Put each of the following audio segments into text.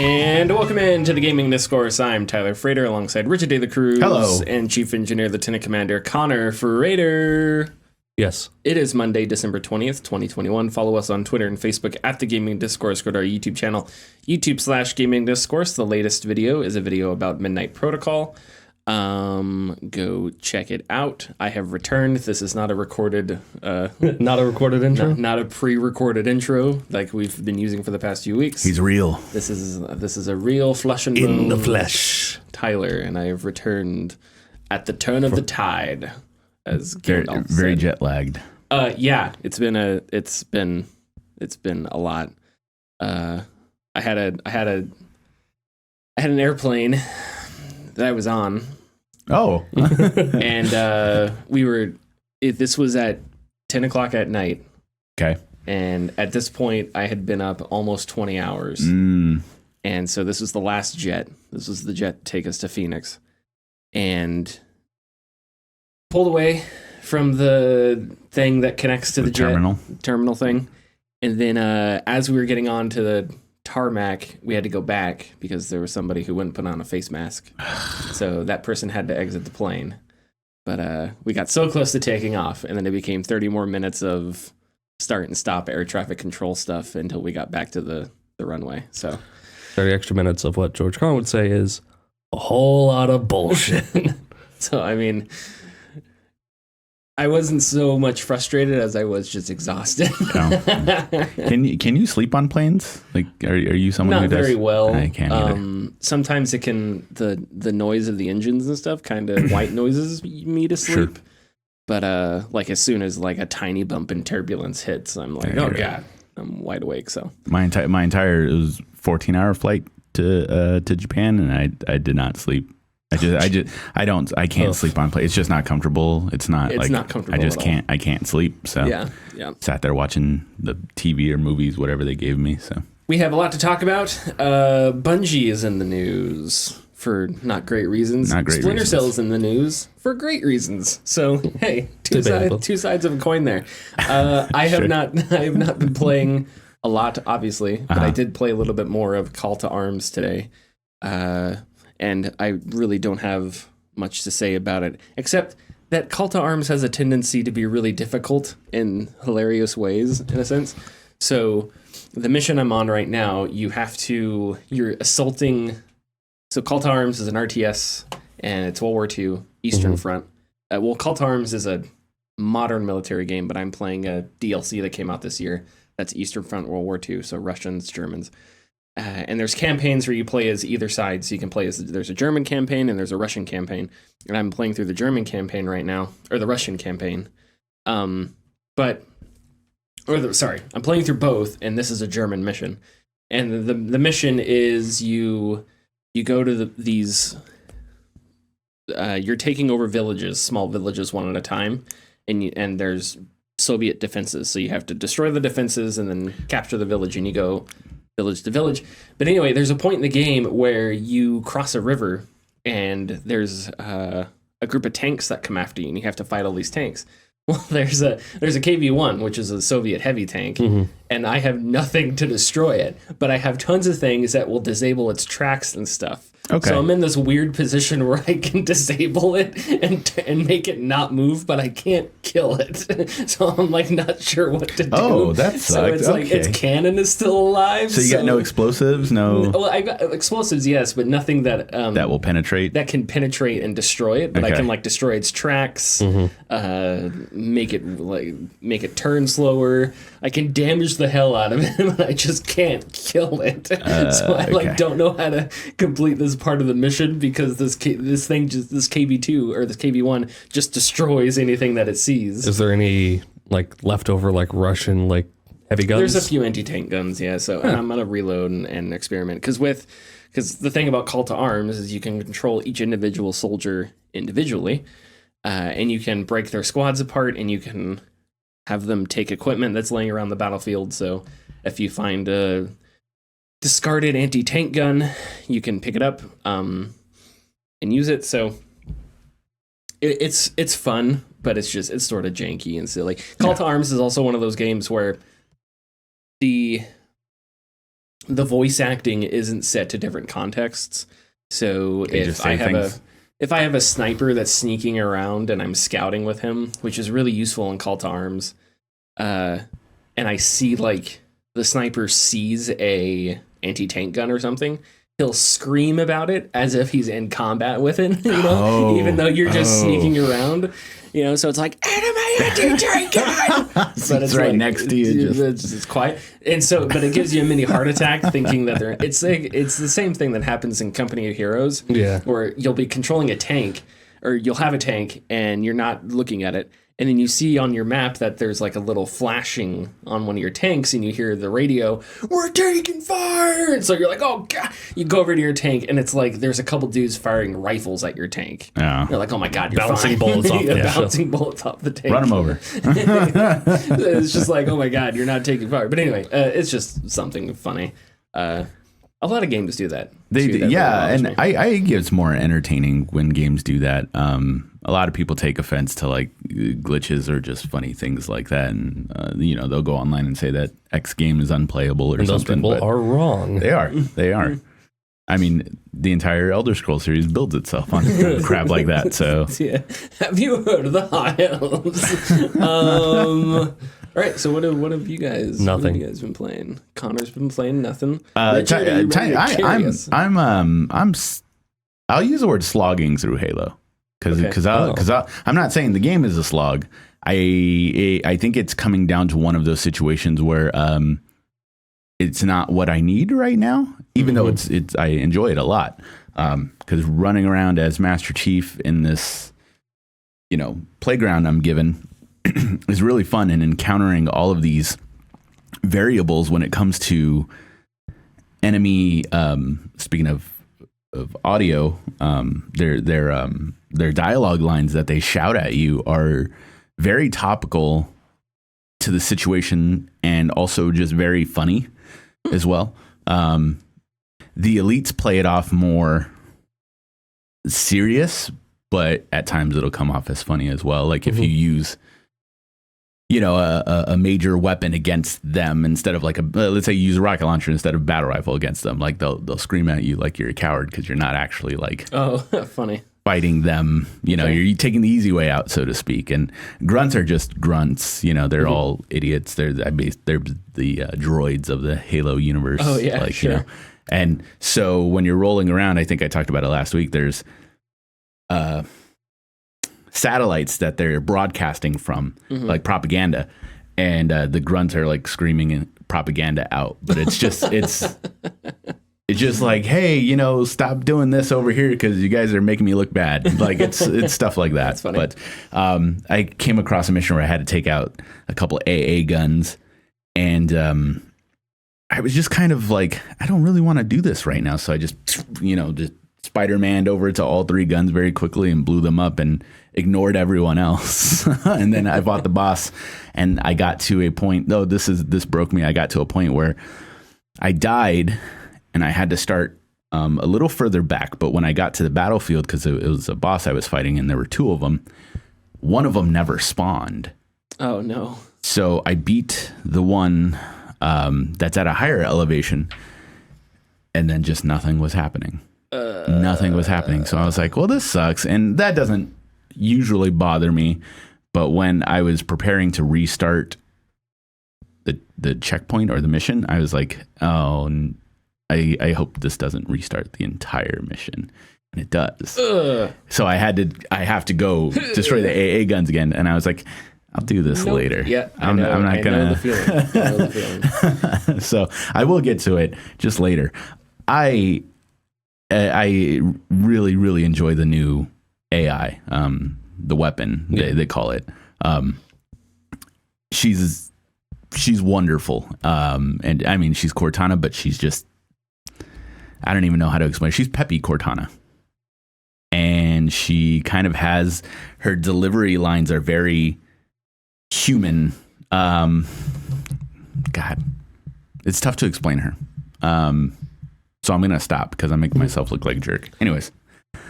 And welcome into the Gaming Discourse. I'm Tyler Frater alongside Richard De La Cruz. Hello. And Chief Engineer Lieutenant Commander Connor Frater. Yes. It is Monday, December 20th, 2021. Follow us on Twitter and Facebook at The Gaming Discourse. Go to our YouTube channel, YouTube/Gaming Discourse. The latest video is a video about Midnight Protocol. Go check it out. I have returned. This is not a recorded... Not a recorded intro? Not a pre-recorded intro like we've been using for the past few weeks. He's real. This is a real flesh and In the bone flesh. Tyler, and I have returned at the turn of the tide, as Gandalf Very said. jet lagged. Yeah, it's been a lot. I had an airplane that I was on, Oh. and this was at 10 o'clock at night, Okay. and at this point I had been up almost 20 hours. And so this was the last jet. This was the jet to take us to Phoenix. And pulled away from the thing that connects to the jet terminal thing. And then as we were getting on to the tarmac, we had to go back because there was somebody who wouldn't put on a face mask. So that person had to exit the plane. But we got so close to taking off, and then it became 30 more minutes of start and stop air traffic control stuff until we got back to the runway. So 30 extra minutes of what George Carlin would say is a whole lot of bullshit. So, I mean, I wasn't so much frustrated as I was just exhausted. Oh. Can you sleep on planes? Like, are you someone Not who does? very well. I can't either. Sometimes it can, the noise of the engines and stuff kind of white noises me to sleep. Sure. But like as soon as like a tiny bump in turbulence hits, I'm like, Yeah, oh right. God, I'm wide awake. So My entire it was 14-hour flight to Japan, and I did not sleep. I can't sleep on plane. It's just not comfortable. It's not comfortable. I can't sleep. So yeah. sat there watching the TV or movies, whatever they gave me. So We have a lot to talk about. Bungie is in the news for not great reasons. Splinter Cell is in the news for great reasons. So hey, two sides of a coin there. I have not been playing a lot, obviously, but I did play a little bit more of Call to Arms today, and I really don't have much to say about it, except that Call to Arms has a tendency to be really difficult in hilarious ways, in a sense. So the mission I'm on right now, you're assaulting. So Call to Arms is an RTS, and it's World War II, Eastern Front. Call to Arms is a modern military game, but I'm playing a DLC that came out this year. That's Eastern Front, World War II, so Russians, Germans. And there's campaigns where you play as either side, so you can play as, there's a German campaign and there's a Russian campaign. And I'm playing through the German campaign right now, or the Russian campaign. I'm playing through both, and this is a German mission. And the mission is you go to these, you're taking over villages, small villages one at a time, and there's Soviet defenses, so you have to destroy the defenses and then capture the village, and you go village to village. But anyway, there's a point in the game where you cross a river, and there's a group of tanks that come after you, and you have to fight all these tanks. Well, there's a KV-1, which is a Soviet heavy tank, and I have nothing to destroy it, but I have tons of things that will disable its tracks and stuff. Okay. So I'm in this weird position where I can disable it and make it not move, but I can't kill it. So I'm like not sure what to do. Oh, that sucks. So it's like its cannon is still alive. So you got no explosives, no. Well, I got explosives, yes, but nothing that that will penetrate. That can penetrate and destroy it. But I can like destroy its tracks, make it turn slower. I can damage the hell out of it, but I just can't kill it. So I don't know how to complete this part of the mission because this KV2 or this KV1 just destroys anything that it sees. Is there any like leftover like Russian like heavy guns? There's a few anti-tank guns, yeah. So and I'm gonna reload and experiment because the thing about Call to Arms is you can control each individual soldier individually, and you can break their squads apart, and you can have them take equipment that's laying around the battlefield. So if you find a discarded anti-tank gun, you can pick it up and use it. So it's fun, but it's sort of janky and silly. Call to Arms is also one of those games where the the voice acting isn't set to different contexts. So if I have a sniper that's sneaking around and I'm scouting with him, which is really useful in Call to Arms, and I see like the sniper sees a anti-tank gun or something, he'll scream about it as if he's in combat with it, even though you're just sneaking around. So it's like, enemy anti-tank gun! But it's right next to you. It's quiet. And so, but it gives you a mini heart attack thinking that it's the same thing that happens in Company of Heroes. Yeah. Where you'll be controlling a tank, or you'll have a tank and you're not looking at it. And then you see on your map that there's like a little flashing on one of your tanks, and you hear the radio, "We're taking fire!" And so you're like, "Oh God!" You go over to your tank, and it's like there's a couple dudes firing rifles at your tank. Yeah. You're like, "Oh my God, you're bouncing bullets off bullets off the tank." Run them over. It's just like, oh my God, you're not taking fire. But anyway, it's just something funny. A lot of games do that. And I think it's more entertaining when games do that. A lot of people take offense to like glitches or just funny things like that, and they'll go online and say that X game is unplayable or something. Those people are wrong. They are. I mean, the entire Elder Scrolls series builds itself on crap like that. So, yeah. Have you heard of the High Elves? All right. So, what have you guys? Nothing. What have you guys been playing? Connor's been playing nothing. I'll use the word slogging through Halo because I'm not saying the game is a slog. I think it's coming down to one of those situations where it's not what I need right now, even though it's I enjoy it a lot. Because running around as Master Chief in this, playground I'm given is really fun, and encountering all of these variables when it comes to enemy. Speaking of audio, their dialogue lines that they shout at you are very topical to the situation, and also just very funny as well. The elites play it off more serious, but at times it'll come off as funny as well. Like if you use, a major weapon against them instead of like let's say you use a rocket launcher instead of battle rifle against them, like they'll scream at you like you're a coward because you're not actually like funny fighting them. You're taking the easy way out, so to speak. And grunts are just grunts. They're all idiots. They're the droids of the Halo universe. Oh yeah, sure. And so when you're rolling around, I think I talked about it last week, there's satellites that they're broadcasting from, like propaganda, and the grunts are like screaming propaganda out. But it's just it's just like, hey, stop doing this over here because you guys are making me look bad. Like it's stuff like that. That's funny. But I came across a mission where I had to take out a couple AA guns, and I was just kind of like, I don't really want to do this right now. So I just, just Spider-Man'd over to all three guns very quickly and blew them up and ignored everyone else. And then I fought the boss, and I got to a point, though this broke me. I got to a point where I died and I had to start a little further back. But when I got to the battlefield, because it was a boss I was fighting and there were two of them, one of them never spawned. Oh, no. So I beat the one that's at a higher elevation, and then just nothing was happening. Nothing was happening. So I was like, well, this sucks. And that doesn't usually bother me. But when I was preparing to restart the checkpoint or the mission, I was like, oh, I hope this doesn't restart the entire mission. And it does. So I have to go destroy the AA guns again. And I was like, I'll do this later. Yeah, I'm not gonna. Know the feeling. So I will get to it just later. I really, really enjoy the new AI, the weapon they call it. She's wonderful, and I mean she's Cortana, but she's just, I don't even know how to explain. She's peppy Cortana, and she kind of has, her delivery lines are very human. God, it's tough to explain her. So I'm gonna stop because I'm making myself look like a jerk. Anyways,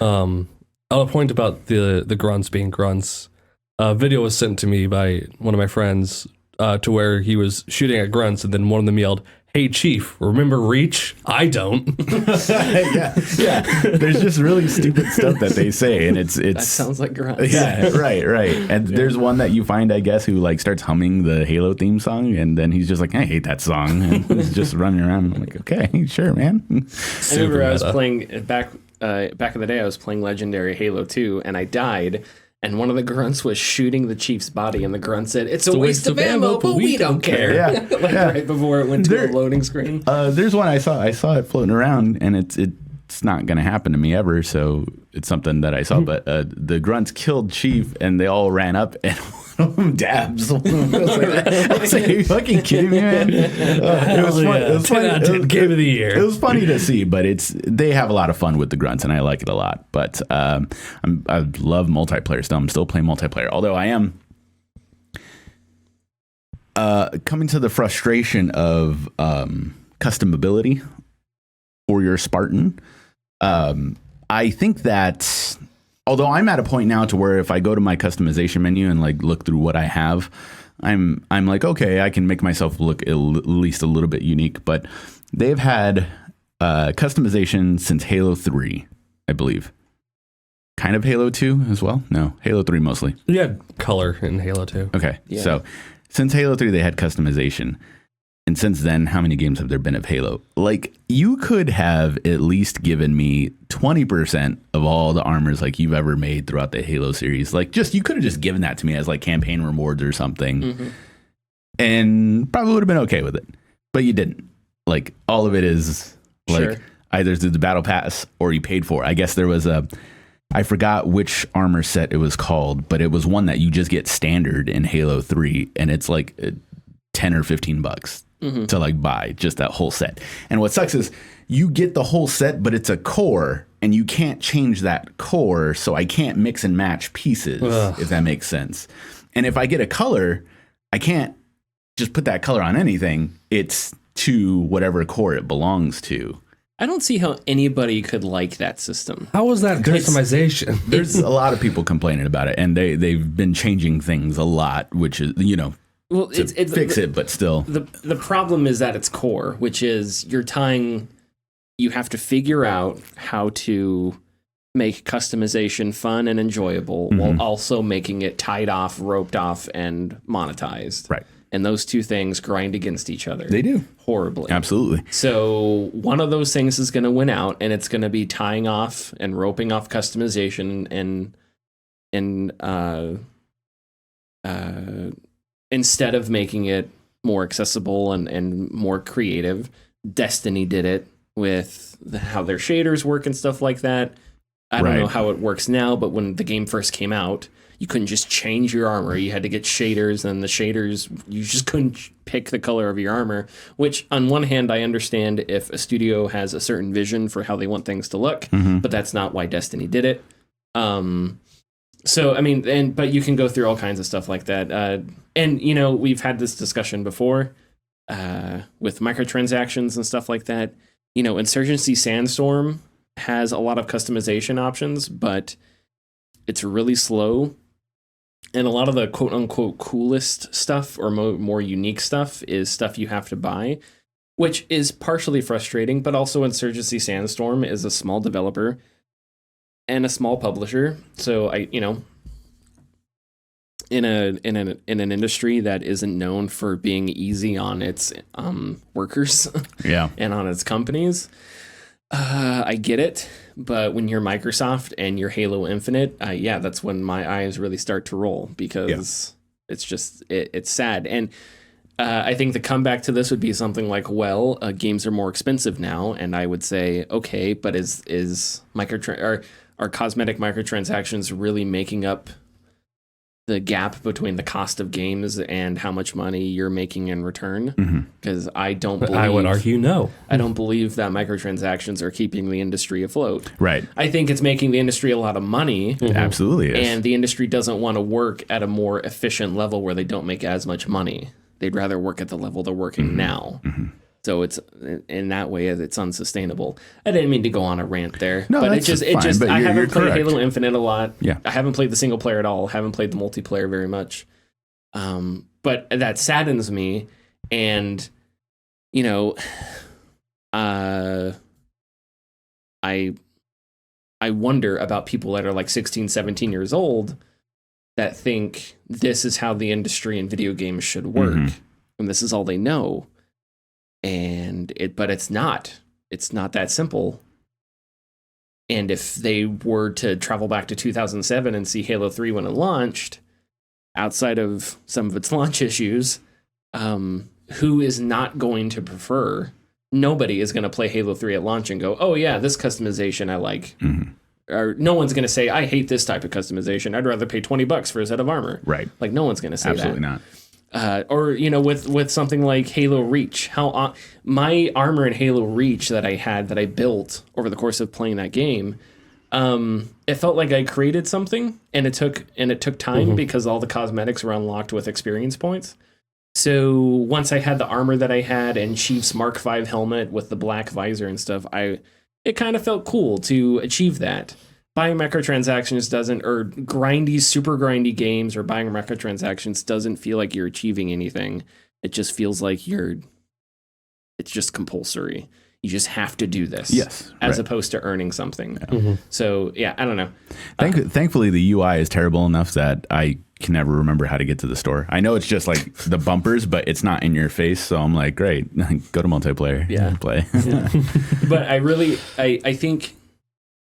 on a point about the grunts being grunts, a video was sent to me by one of my friends to where he was shooting at grunts, and then one of them yelled, Hey, Chief, remember Reach? I don't. yeah. There's just really stupid stuff that they say, and it's that sounds like Grunts. Yeah, right. And there's one that you find, I guess, who like starts humming the Halo theme song, and then he's just like, I hate that song, and he's just running around. I'm like, okay, sure, man. I remember I was playing back in the day. I was playing Legendary Halo 2, and I died. And one of the grunts was shooting the Chief's body, and the grunt said, "It's a waste of ammo, but we don't care." Yeah, right before it went to a loading screen. There's one I saw it floating around, and it's not going to happen to me ever. So it's something that I saw. But the grunts killed Chief, and they all ran up and one of them dabs. I was like, "Are you fucking kidding me, man?" It was fun. It was funny. Game of the year. It was funny to see, but they have a lot of fun with the grunts, and I like it a lot. But I love multiplayer still. I'm still playing multiplayer, although I am coming to the frustration of customability for your Spartan. I think that, although I'm at a point now to where if I go to my customization menu and like look through what I have, I'm like, okay, I can make myself look at least a little bit unique. But they've had customization since Halo 3, I believe. Kind of Halo 2 as well? No, Halo 3 mostly. You had color in Halo 2. Okay, yeah. So since Halo 3, they had customization. And since then, how many games have there been of Halo? Like, you could have at least given me 20% of all the armors like you've ever made throughout the Halo series. Like, you could have just given that to me as like campaign rewards or something, and probably would have been okay with it. But you didn't. Like, all of it is like either through the battle pass or you paid for. I guess there was I forgot which armor set it was called, but it was one that you just get standard in Halo 3, and it's like $10 or $15 to like buy just that whole set. And what sucks is you get the whole set, but it's a core, and you can't change that core, so I can't mix and match pieces, if that makes sense. And if I get a color, I can't just put that color on anything. It's to whatever core it belongs to. I don't see how anybody could like that system. How was that customization? There's a lot of people complaining about it, and they've been changing things a lot, which is, well, it's fix it, but still. The problem is at its core, which is you have to figure out how to make customization fun and enjoyable while also making it tied off, roped off, and monetized. Right. And those two things grind against each other. They do. Horribly. Absolutely. So one of those things is going to win out, and it's going to be tying off and roping off customization and instead of making it more accessible and more creative. Destiny did it with how their shaders work and stuff like that. I don't know how it works now, but when the game first came out, you couldn't just change your armor. You had to get shaders, and the shaders, you just couldn't pick the color of your armor, which on one hand, I understand if a studio has a certain vision for how they want things to look, but that's not why Destiny did it. So, I mean, but you can go through all kinds of stuff like that. And, we've had this discussion before with microtransactions and stuff like that. Insurgency Sandstorm has a lot of customization options, but it's really slow. And a lot of the quote unquote coolest stuff or more unique stuff is stuff you have to buy, which is partially frustrating, but also Insurgency Sandstorm is a small developer and a small publisher. So in an industry that isn't known for being easy on its workers and on its companies, I get it. But when you're Microsoft and you're Halo Infinite, that's when my eyes really start to roll, because it's just it's sad. And I think the comeback to this would be something like, games are more expensive now, and I would say, okay, but is are cosmetic microtransactions really making up the gap between the cost of games and how much money you're making in return? Because I would argue no. I don't believe that microtransactions are keeping the industry afloat. Right. I think it's making the industry a lot of money. Absolutely is. And the industry doesn't want to work at a more efficient level where they don't make as much money. They'd rather work at the level they're working now. So it's in that way it's unsustainable. I didn't mean to go on a rant there, no, but I haven't played correct. Halo Infinite a lot. Yeah. I haven't played the single player at all. Haven't played the multiplayer very much. But that saddens me. And you know, I wonder about people that are like 16, 17 years old that think this is how the industry and video games should work, and this is all they know. But it's not. It's not that simple. And if they were to travel back to 2007 and see Halo 3 when it launched, outside of some of its launch issues, who is not going to prefer? Nobody is going to play Halo 3 at launch and go, oh yeah, this customization I like. Or no one's going to say, I hate this type of customization. I'd rather pay $20 for a set of armor. Right. Like, no one's going to say Absolutely that. Not. Or, you know, with something like Halo Reach, my armor in Halo Reach that I built over the course of playing that game, it felt like I created something, and it took time because all the cosmetics were unlocked with experience points. So once I had the armor that I had and Chief's Mark V helmet with the black visor and stuff, it kind of felt cool to achieve that. Buying microtransactions doesn't, or super grindy games or buying microtransactions doesn't feel like you're achieving anything. It just feels like it's just compulsory. You just have to do this. Yes. As opposed to earning something. So, yeah, I don't know. Thankfully, the UI is terrible enough that I can never remember how to get to the store. I know it's just like the bumpers, but it's not in your face. So I'm like, great, go to multiplayer. Yeah. Play. But I think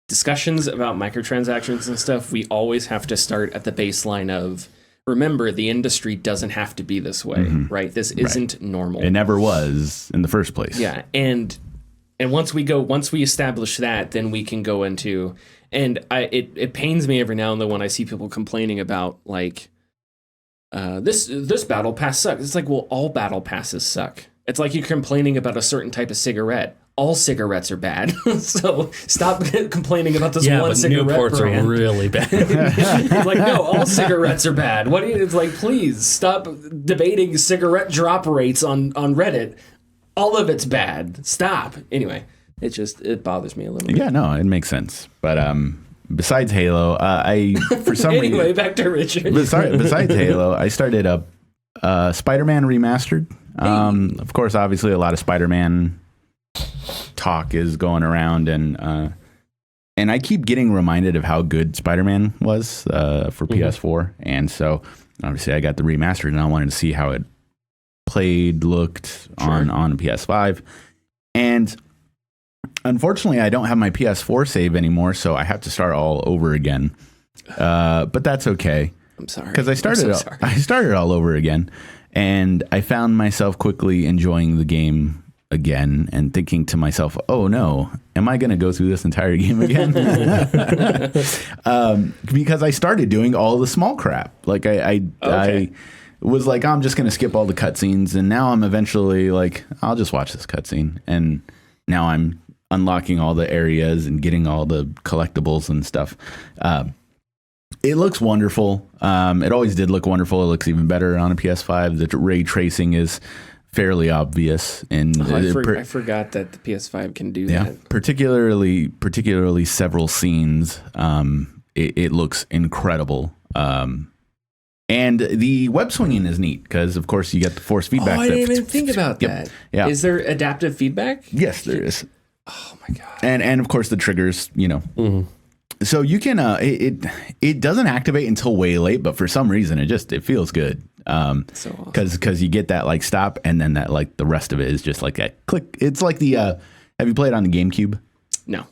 discussions about microtransactions and stuff, we always have to start at the baseline of, remember, the industry doesn't have to be this way, right? This isn't normal. It never was in the first place. Yeah, and once we establish that, then we can go into, and it pains me every now and then when I see people complaining about like this battle pass sucks. It's like, well, all battle passes suck. It's like you're complaining about a certain type of cigarette. All cigarettes are bad. So stop complaining about this one cigarette Newports brand. are really bad. It's like, no, all cigarettes are bad. It's like, please stop debating cigarette drop rates on Reddit. All of it's bad. Stop. Anyway, it bothers me a little bit. Yeah, no, it makes sense. But besides Halo, I for some reason anyway, back to Richard. Besides Halo, I started up Spider-Man Remastered. Of course, obviously, a lot of Spider-Man talk is going around, and I keep getting reminded of how good Spider-Man was for PS4, and so obviously I got the remastered, and I wanted to see how it looked on PS5, and unfortunately I don't have my PS4 save anymore, so I have to start all over again. But that's okay. I'm sorry, because I started all over again, and I found myself quickly enjoying the game again and thinking to myself, oh no, am I going to go through this entire game again? Because I started doing all the small crap. Like I was like, I'm just going to skip all the cutscenes, and now I'm eventually like, I'll just watch this cutscene, and now I'm unlocking all the areas and getting all the collectibles and stuff. It looks wonderful. It always did look wonderful. It looks even better on a PS5. The ray tracing is fairly obvious, and I forgot that the PS5 can do that. Particularly several scenes. It looks incredible. And the web swinging is neat because, of course, you get the force feedback. I didn't even think about that. Yeah. Is there adaptive feedback? Yes, there is. Oh my god. And of course the triggers. So you can it doesn't activate until way late, but for some reason it feels good. So awesome. Because you get that like stop, and then that like the rest of it is just like a click. It's like the have you played on the GameCube? No.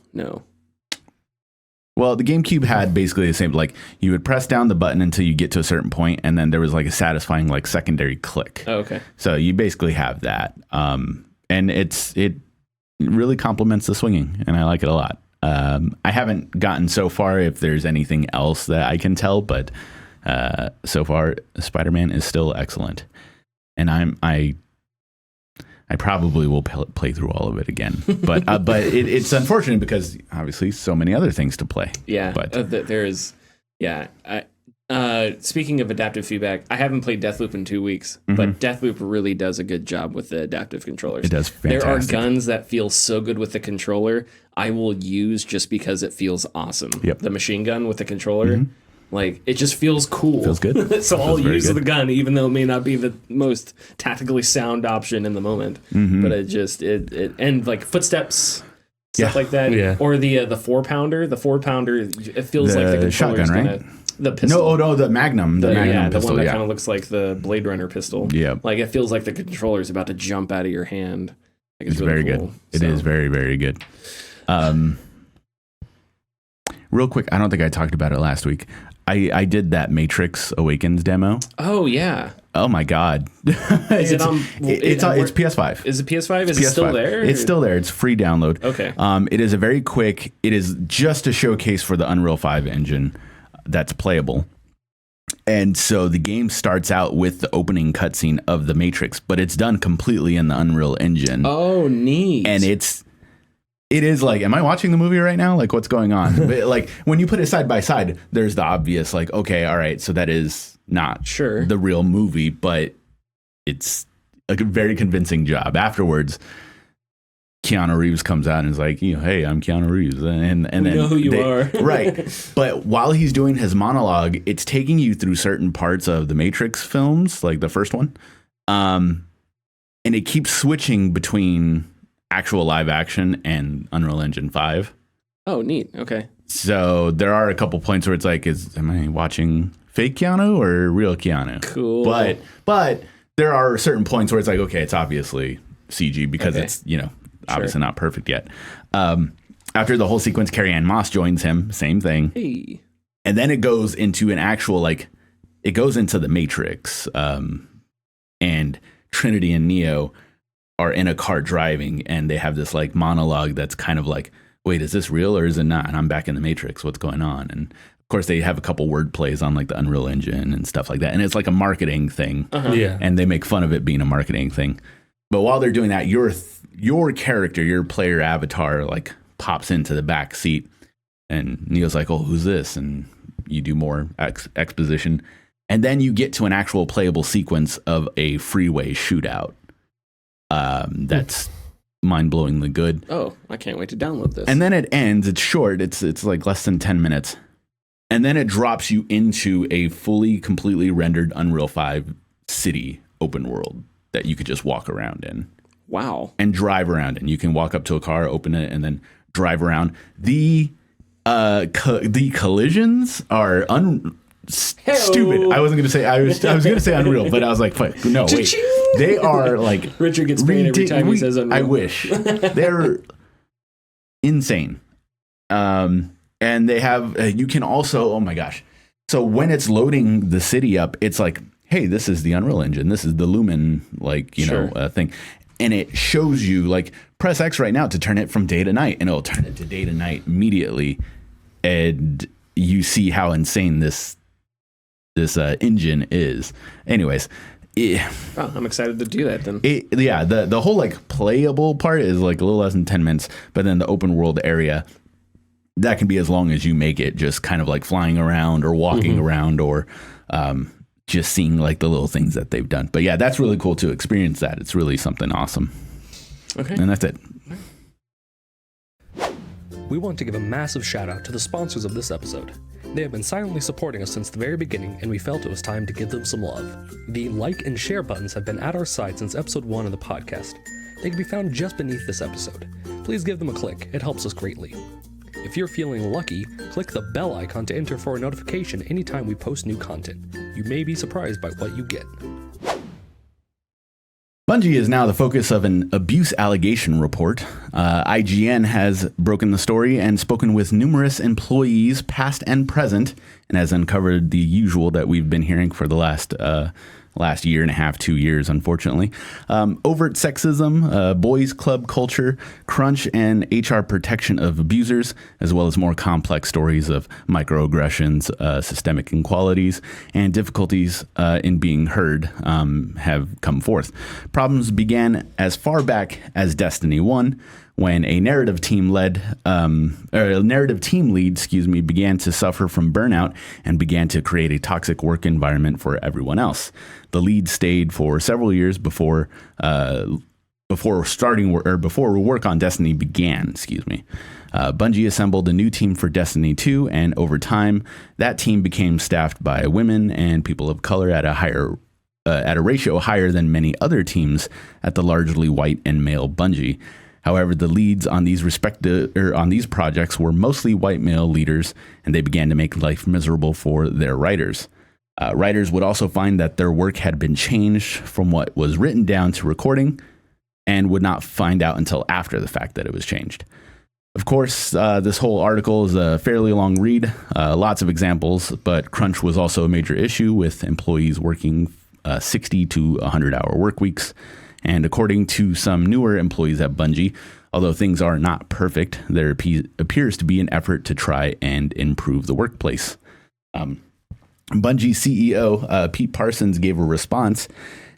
Well, the GameCube had basically the same, like you would press down the button until you get to a certain point, and then there was like a satisfying like secondary click. Oh, okay. So you basically have that, and it really complements the swinging, and I like it a lot. I haven't gotten so far if there's anything else that I can tell, but so far Spider-Man is still excellent, and I probably will play through all of it again, but it's unfortunate because obviously so many other things to play. Yeah, but there's speaking of adaptive feedback, I haven't played Deathloop in 2 weeks, but Deathloop really does a good job with the adaptive controllers. It does fantastic. There are guns that feel so good with the controller I will use just because it feels awesome. Yep. The machine gun with the controller, Like, it just feels cool. Feels good. So I'll use the gun, even though it may not be the most tactically sound option in the moment. But it just, and like footsteps, stuff like that. Yeah. Or the 4-pounder. The 4-pounder, it feels like the controller's shotgun, right? The pistol. No, the Magnum. The Magnum the pistol, one that kind of looks like the Blade Runner pistol. Yeah. Like, it feels like the controller's about to jump out of your hand. Like, it's really very cool. Good. It is very, very good. Real quick, I don't think I talked about it last week. I did that Matrix Awakens demo. Oh, yeah. Oh, my God. Is it on? It's PS5. Is it PS5? Is it still there? It's still there. It's free download. Okay. It is a very quick, it is just a showcase for the Unreal 5 engine that's playable. And so the game starts out with the opening cutscene of the Matrix, but it's done completely in the Unreal Engine. Oh, neat. And it is like, am I watching the movie right now? Like, what's going on? But like, when you put it side by side, there's the obvious, like, okay, all right, so that is not the real movie, but it's a very convincing job. Afterwards, Keanu Reeves comes out and is like, hey, I'm Keanu Reeves. And we then know who you are. Right. But while he's doing his monologue, it's taking you through certain parts of the Matrix films, like the first one. And it keeps switching between actual live action and Unreal Engine 5. Oh, neat. Okay. So there are a couple points where it's like, am I watching fake Keanu or real Keanu? Cool. But there are certain points where it's like, okay, it's obviously CG because it's, obviously not perfect yet. After the whole sequence, Carrie-Anne Moss joins him. Same thing. Hey. And then it goes into an actual, it goes into the Matrix. And Trinity and Neo are in a car driving, and they have this monologue that's kind of like, wait, is this real or is it not? And I'm back in the Matrix. What's going on? And of course they have a couple word plays on the Unreal Engine and stuff like that. And it's like a marketing thing. Yeah. And they make fun of it being a marketing thing. But while they're doing that, your character, your player avatar, pops into the back seat, and Neo's like, oh, who's this? And you do more exposition. And then you get to an actual playable sequence of a freeway shootout. That's mind-blowingly good. Oh, I can't wait to download this. And then it ends. It's short. It's like less than 10 minutes. And then it drops you into a completely rendered Unreal 5 city open world that you could just walk around in. Wow. And drive around in. You can walk up to a car, open it, and then drive around. The collisions are stupid. I wasn't going to say, I was going to say Unreal, but I was like, no, wait. They are Richard gets paid every time he says Unreal. I wish. They're insane. And they have, you can also, oh my gosh. So when it's loading the city up, it's like, hey, this is the Unreal Engine. This is the Lumen, thing. And it shows you, press X right now to turn it from day to night, and it'll turn it to day to night immediately. And you see how insane this engine is. Anyways. I'm excited to do that then. The whole playable part is a little less than 10 minutes, but then the open world area, that can be as long as you make it, just kind of flying around or walking around or just seeing the little things that they've done. But yeah, that's really cool to experience that. It's really something awesome. Okay. And that's it. We want to give a massive shout out to the sponsors of this episode. They have been silently supporting us since the very beginning, and we felt it was time to give them some love. The like and share buttons have been at our side since episode 1 of the podcast. They can be found just beneath this episode. Please give them a click, it helps us greatly. If you're feeling lucky, click the bell icon to enter for a notification anytime we post new content. You may be surprised by what you get. Bungie is now the focus of an abuse allegation report. IGN has broken the story and spoken with numerous employees, past and present, and has uncovered the usual that we've been hearing for the last year and a half, 2 years, unfortunately. Overt sexism, boys club culture, crunch, and HR protection of abusers, as well as more complex stories of microaggressions, systemic inequalities, and difficulties in being heard have come forth. Problems began as far back as Destiny 1, when a narrative team lead began to suffer from burnout and began to create a toxic work environment for everyone else. The lead stayed for several years before work on Destiny began. Bungie assembled a new team for Destiny 2, and over time, that team became staffed by women and people of color at a ratio higher than many other teams at the largely white and male Bungie. However, the leads on these projects were mostly white male leaders, and they began to make life miserable for their writers. Writers would also find that their work had been changed from what was written down to recording, and would not find out until after the fact that it was changed. Of course, this whole article is a fairly long read, lots of examples, but crunch was also a major issue with employees working 60 to 100-hour work weeks. And according to some newer employees at Bungie, although things are not perfect, there appears to be an effort to try and improve the workplace. Bungie CEO Pete Parsons gave a response,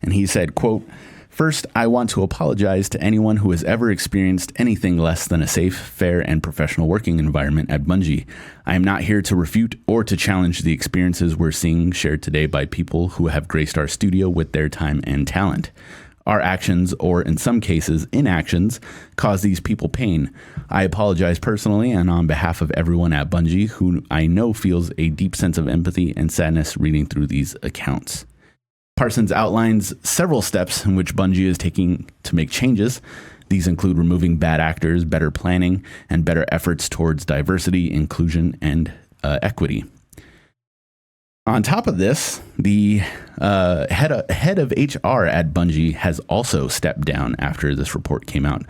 and he said, quote, "First, I want to apologize to anyone who has ever experienced anything less than a safe, fair, and professional working environment at Bungie. I am not here to refute or to challenge the experiences we're seeing shared today by people who have graced our studio with their time and talent. Our actions, or in some cases inactions, cause these people pain. I apologize personally and on behalf of everyone at Bungie who I know feels a deep sense of empathy and sadness reading through these accounts." Parsons outlines several steps in which Bungie is taking to make changes. These include removing bad actors, better planning, and better efforts towards diversity, inclusion, and equity. On top of this, the head of HR at Bungie has also stepped down after this report came out.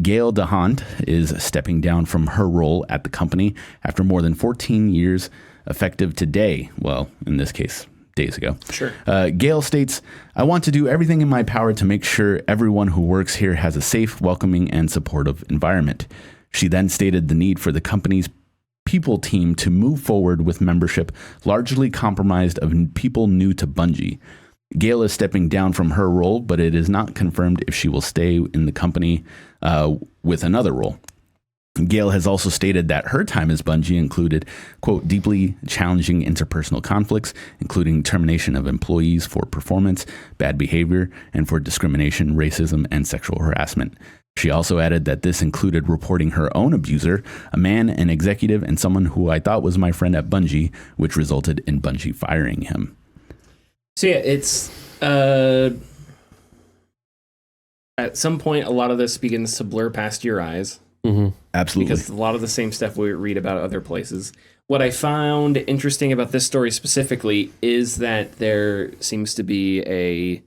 Gail DeHaan is stepping down from her role at the company after more than 14 years, effective today. Well, in this case, days ago. Sure. Gail states, "I want to do everything in my power to make sure everyone who works here has a safe, welcoming, and supportive environment." She then stated the need for the company's people team to move forward with membership largely comprised of people new to Bungie. Gail is stepping down from her role, but it is not confirmed if she will stay in the company with another role. Gail has also stated that her time as Bungie included, quote, "deeply challenging interpersonal conflicts, including termination of employees for performance, bad behavior, and for discrimination, racism, and sexual harassment." She also added that this included reporting her own abuser, a man, an executive, and someone who I thought was my friend at Bungie, which resulted in Bungie firing him. So yeah, it's at some point a lot of this begins to blur past your eyes. Mm-hmm. Absolutely. Because a lot of the same stuff we read about other places. What I found interesting about this story specifically is that there seems to be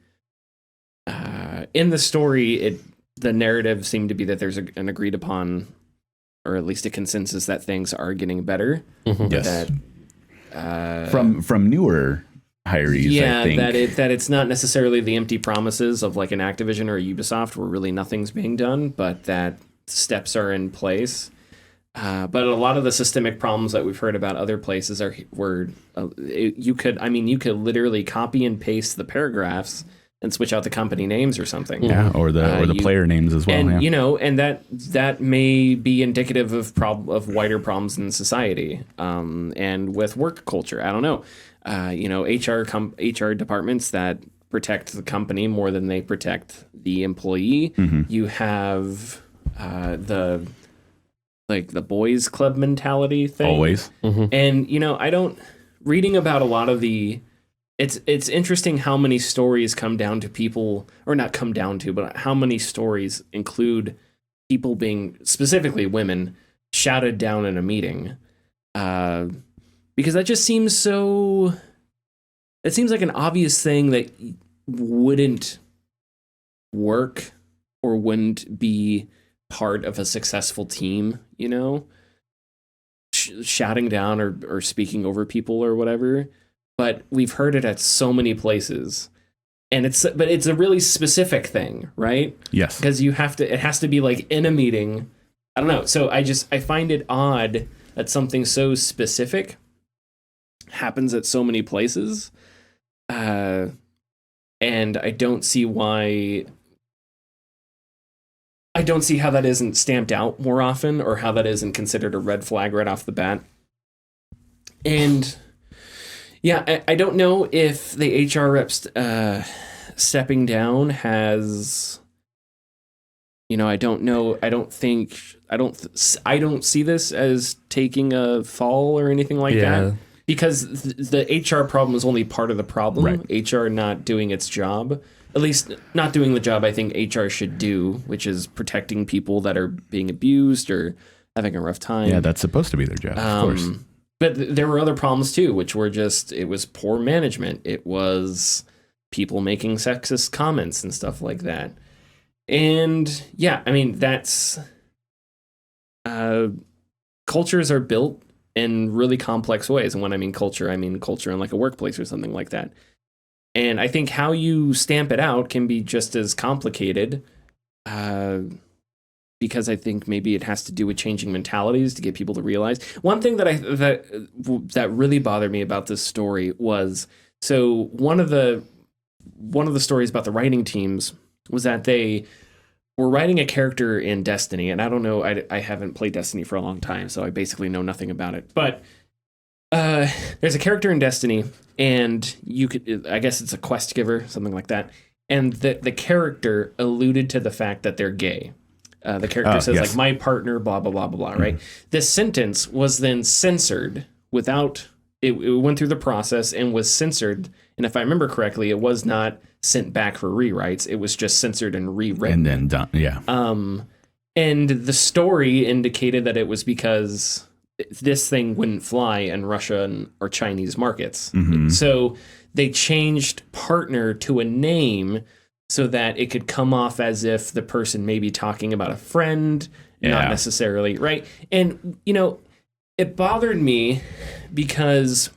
in the story, the narrative seemed to be that there's an agreed upon, or at least a consensus that things are getting better. Mm-hmm. Yes. That, from newer hirees, yeah, I think. that it's not necessarily the empty promises of like an Activision or a Ubisoft where really nothing's being done, but that steps are in place. But a lot of the systemic problems that we've heard about other places you could literally copy and paste the paragraphs and switch out the company names or something. Yeah, or the player names as well. And yeah. And that may be indicative of wider problems in society, and with work culture. I don't know. HR departments that protect the company more than they protect the employee. Mm-hmm. You have the boys club mentality thing. Always. Mm-hmm. And reading about a lot of it's interesting how many stories come down to people, or not come down to, but how many stories include people being, specifically women, shouted down in a meeting. Because that just seems it seems like an obvious thing that wouldn't work or wouldn't be part of a successful team, shouting down or speaking over people or whatever. But we've heard it at so many places, and it's a really specific thing, right? Yes. Because it has to be like in a meeting. I don't know. So I find it odd that something so specific happens at so many places. And I don't see how that isn't stamped out more often, or how that isn't considered a red flag right off the bat. And yeah, I don't know if the HR reps stepping down has I don't know. I don't see this as taking a fall or anything like that, because the HR problem is only part of the problem. Right. HR not doing its job, at least not doing the job I think HR should do, which is protecting people that are being abused or having a rough time. Yeah, that's supposed to be their job, of course. But there were other problems too, which were it was poor management. It was people making sexist comments and stuff like that. And yeah, I mean, that's cultures are built in really complex ways. And when I mean culture in like a workplace or something like that. And I think how you stamp it out can be just as complicated, because I think maybe it has to do with changing mentalities to get people to realize. One thing that really bothered me about this story was, so one of the stories about the writing teams was that they were writing a character in Destiny, and I don't know, I haven't played Destiny for a long time, so I basically know nothing about it. But there's a character in Destiny, and I guess it's a quest giver, something like that, and the character alluded to the fact that they're gay. The character says, like, my partner, blah, blah, blah, blah, blah, right? This sentence was then censored without... It went through the process and was censored. And if I remember correctly, it was not sent back for rewrites. It was just censored and rewritten. And then done, yeah. And the story indicated that it was because this thing wouldn't fly in Russia or Chinese markets. Mm-hmm. So they changed partner to a name so that it could come off as if the person may be talking about a friend, not necessarily, right? And, it bothered me because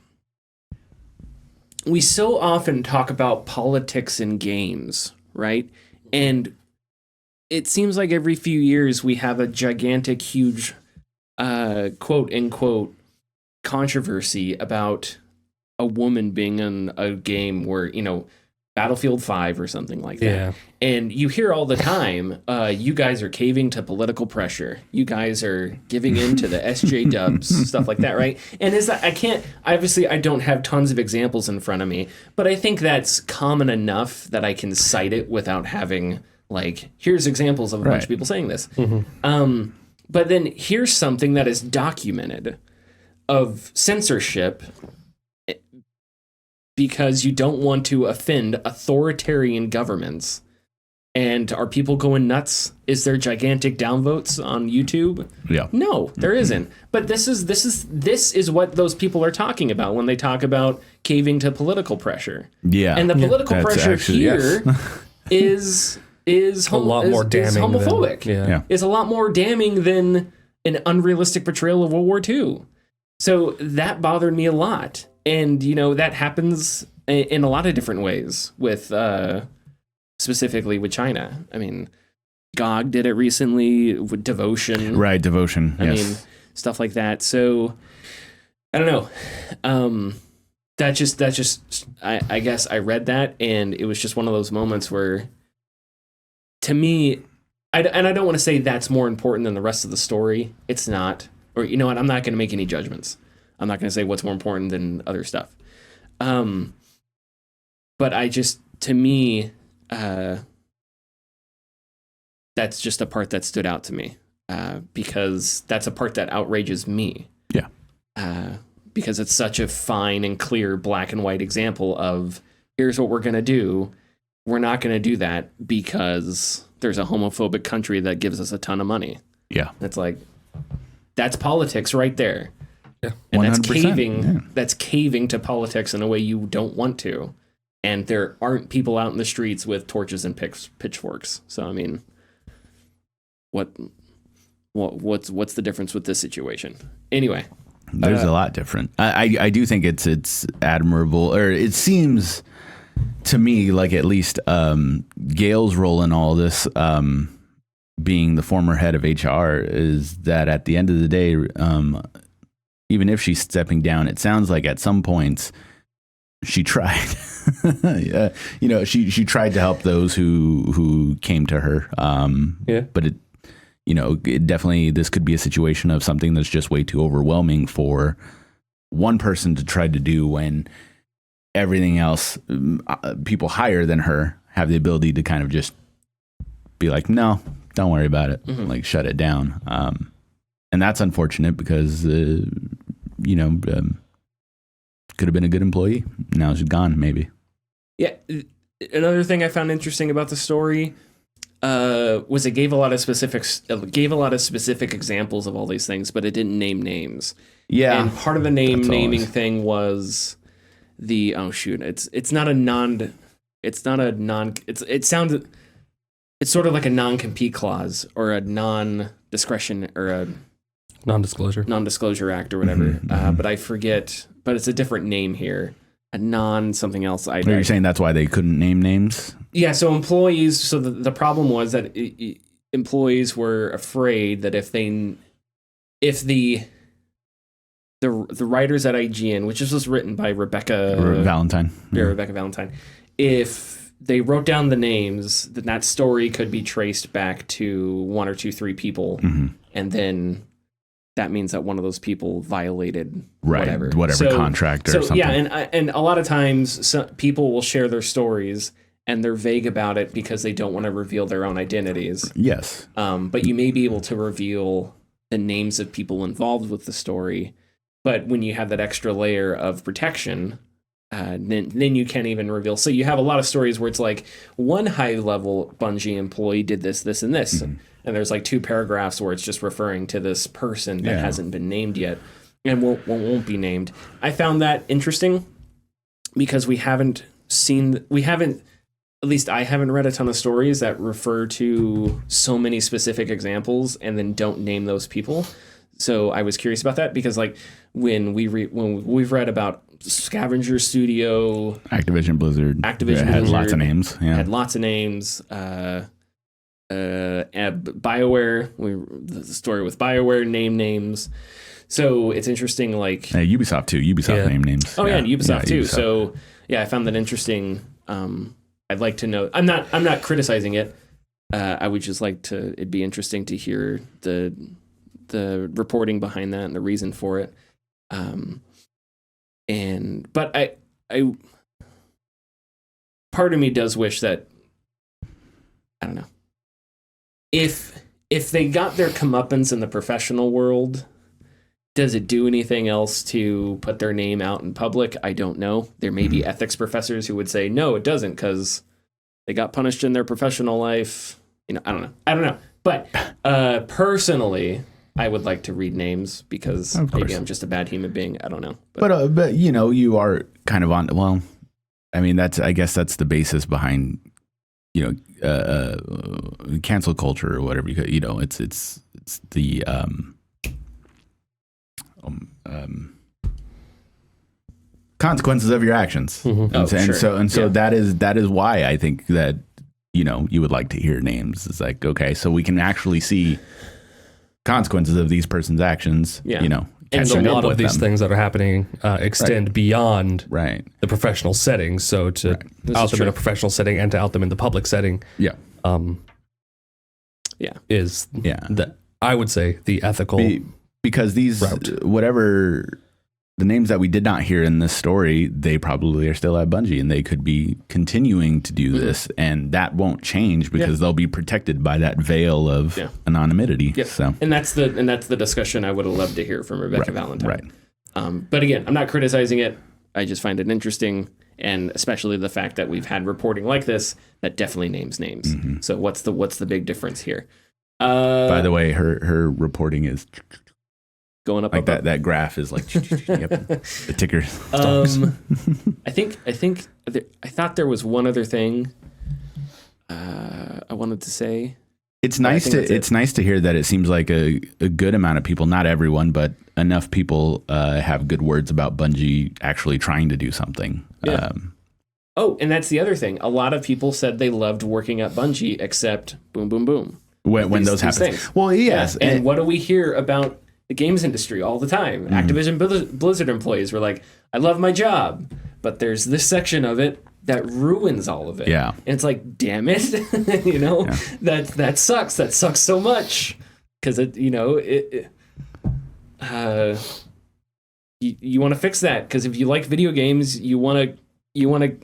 we so often talk about politics in games, right? And it seems like every few years we have a gigantic, huge, quote unquote, controversy about a woman being in a game where, Battlefield 5 or something like that. Yeah. And you hear all the time, you guys are caving to political pressure. You guys are giving in to the SJWs, stuff like that, right? And I don't have tons of examples in front of me, but I think that's common enough that I can cite it without having, here's examples of a bunch of people saying this. Mm-hmm. But then here's something that is documented of censorship, because you don't want to offend authoritarian governments. And are people going nuts? Is there gigantic downvotes on YouTube? Yeah. No, there isn't. But this is what those people are talking about when they talk about caving to political pressure. Yeah. And the political pressure here is a lot more damning. Homophobic. Is a lot more damning than an unrealistic portrayal of World War II. So that bothered me a lot. And, that happens in a lot of different ways with, specifically with China. I mean, GOG did it recently with Devotion. Right, Devotion, I mean, stuff like that. So, I don't know. I guess I read that, and it was just one of those moments where, to me, I don't want to say that's more important than the rest of the story. It's not. Or, you know what, I'm not going to make any judgments. I'm not going to say what's more important than other stuff. But to me, that's just a part that stood out to me, because that's a part that outrages me. Yeah. Because it's such a fine and clear black and white example of, here's what we're going to do. We're not going to do that because there's a homophobic country that gives us a ton of money. Yeah. It's like, that's politics right there. Yeah, and that's caving to politics in a way you don't want to. And there aren't people out in the streets with torches and pitchforks. So I mean, what's the difference with this situation? Anyway, there's a lot different. I do think it's admirable, or it seems to me like at least Gail's role in all this, being the former head of HR, is that at the end of the day, even if she's stepping down, it sounds like at some points she tried. She tried to help those who came to her. But it definitely, this could be a situation of something that's just way too overwhelming for one person to try to do when everything else, people higher than her have the ability to kind of just be like, no, don't worry about it. Like shut it down. And that's unfortunate because, could have been a good employee. Now she's gone, maybe. Yeah. Another thing I found interesting about the story was it gave a lot of specific examples of all these things, but it didn't name names. Yeah. And part of the naming thing was it's sort of like a non-compete clause or a non-discretion or a non-disclosure act or whatever. But I forget, but it's a different name here. A non-something else. Are you saying that's why they couldn't name names? Yeah, so employees, the problem was that employees were afraid that if the writers at IGN, which was written by Rebecca Valentine. Rebecca Valentine, if they wrote down the names, then that story could be traced back to 1 or 2, 3 people, and then that means that one of those people violated whatever contract or something. Yeah, and a lot of times people will share their stories and they're vague about it because they don't want to reveal their own identities. Yes. But you may be able to reveal the names of people involved with the story. But when you have that extra layer of protection, then you can't even reveal. So you have a lot of stories where it's like one high-level Bungie employee did this, this, and this. And there's like 2 paragraphs where it's just referring to this person that hasn't been named yet and won't be named. I found that interesting because at least I haven't read a ton of stories that refer to so many specific examples and then don't name those people. So I was curious about that because like when we've read about Scavenger Studio, Activision Blizzard had lots of names. Yeah. Had lots of names. BioWare, the story with BioWare names. So it's interesting, like Ubisoft too. Ubisoft name names. Oh yeah, and Ubisoft too. Ubisoft. So yeah, I found that interesting. I'd like to know. I'm not criticizing it. I would just like to. It'd be interesting to hear the reporting behind that and the reason for it. But I part of me does wish that, I don't know, if they got their comeuppance in the professional world, does it do anything else to put their name out in public? I don't know. There may be ethics professors who would say, no, it doesn't, because they got punished in their professional life. I don't know. But personally, I would like to read names because maybe I'm just a bad human being. I don't know. But you are kind of on. Well, I mean, I guess that's the basis behind cancel culture or whatever. It's the consequences of your actions. So that is why I think that you would like to hear names. It's like, okay, so we can actually see consequences of these person's actions. And a lot of these things that are happening extend beyond the professional setting. So to out them in a professional setting and to out them in the public setting, is I would say the ethical because these whatever the names that we did not hear in this story, they probably are still at Bungie and they could be continuing to do this, and that won't change because they'll be protected by that veil of anonymity. Yep. So and that's the discussion I would have loved to hear from Rebecca Valentine. But again, I'm not criticizing it. I just find it interesting, and especially the fact that we've had reporting like this that definitely names names. So what's the big difference here? By the way, her reporting is going up like up, that graph is like the ticker. I thought there was one other thing I wanted to say. It's nice to hear that it seems like a good amount of people, not everyone, but enough people have good words about Bungie actually trying to do something. And that's the other thing. A lot of people said they loved working at Bungie, except boom, boom, boom. When those happen. Well, yes. Yeah. And what do we hear about the games industry all the time? Activision Blizzard employees were like, I love my job, but there's this section of it that ruins all of it. Yeah. And it's like, damn it. That sucks. That sucks so much. Because you want to fix that. Because if you like video games, you want to